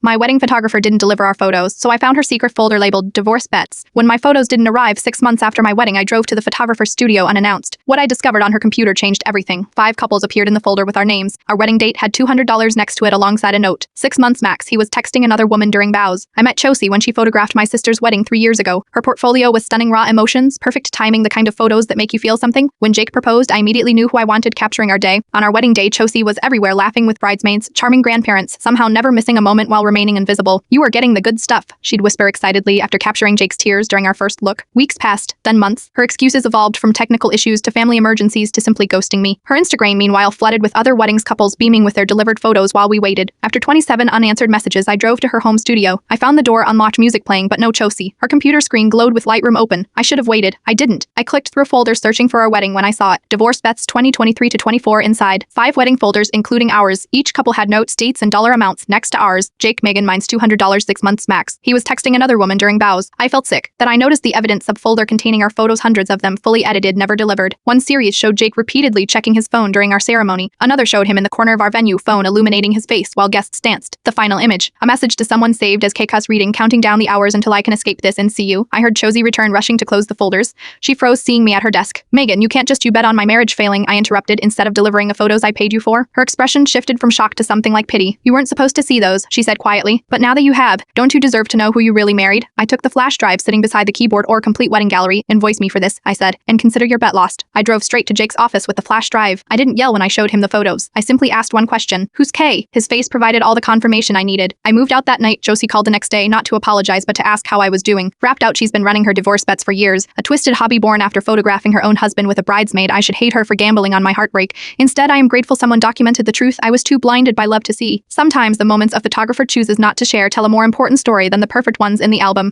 My wedding photographer didn't deliver our photos, so I found her secret folder labeled Divorce Bets. When my photos didn't arrive 6 months after my wedding, I drove to the photographer's studio unannounced. What I discovered on her computer changed everything. 5 couples appeared in the folder with our names. Our wedding date had $200 next to it alongside a note. 6 months max, he was texting another woman during vows. I met Chelsea when she photographed my sister's wedding 3 years ago. Her portfolio was stunning, raw emotions, perfect timing, the kind of photos that make you feel something. When Jake proposed, I immediately knew who I wanted capturing our day. On our wedding day, Chelsea was everywhere, laughing with bridesmaids, charming grandparents, somehow never missing a moment while remaining invisible. "You are getting the good stuff," she'd whisper excitedly after capturing Jake's tears during our first look. Weeks passed, then months. Her excuses evolved from technical issues to family emergencies to simply ghosting me. Her Instagram, meanwhile, flooded with other weddings couples beaming with their delivered photos while we waited. After 27 unanswered messages, I drove to her home studio. I found the door unlocked, music playing, but no Chelsea. Her computer screen glowed with Lightroom open. I should have waited. I didn't. I clicked through a folder searching for our wedding when I saw it. Divorce Bets 2023 to 24 inside. 5 wedding folders, including ours. Each couple had notes, dates, and dollar amounts next to ours. Jake, Megan, mine's $200 6 months max. He was texting another woman during vows. I felt sick. Then I noticed the evidence subfolder containing our photos, hundreds of them, fully edited, never delivered. One series showed Jake repeatedly checking his phone during our ceremony. Another showed him in the corner of our venue, phone illuminating his face while guests danced. The final image, a message to someone saved as Kekas reading, "Counting down the hours until I can escape this and see you." I heard Chelsea return, rushing to close the folders. She froze, seeing me at her desk. "Megan, you can't just bet on my marriage failing," I interrupted, "instead of delivering the photos I paid you for." Her expression shifted from shock to something like pity. "You weren't supposed to see those," she said quietly. "But now that you have, don't you deserve to know who you really married?" I took the flash drive sitting beside the keyboard. "Or complete wedding gallery. Invoice me for this," I said, "and consider your bet lost." I drove straight to Jake's office with the flash drive. I didn't yell when I showed him the photos. I simply asked one question: "Who's Kay?" His face provided all the confirmation I needed. I moved out that night. Josie called the next day, not to apologize but to ask how I was doing. Wrapped out, she's been running her divorce bets for years. A twisted hobby born after photographing her own husband with a bridesmaid. I should hate her for gambling on my heartbreak. Instead, I am grateful someone documented the truth I was too blinded by love to see. Sometimes the moments a photographer chooses not to share tell a more important story than the perfect ones in the album.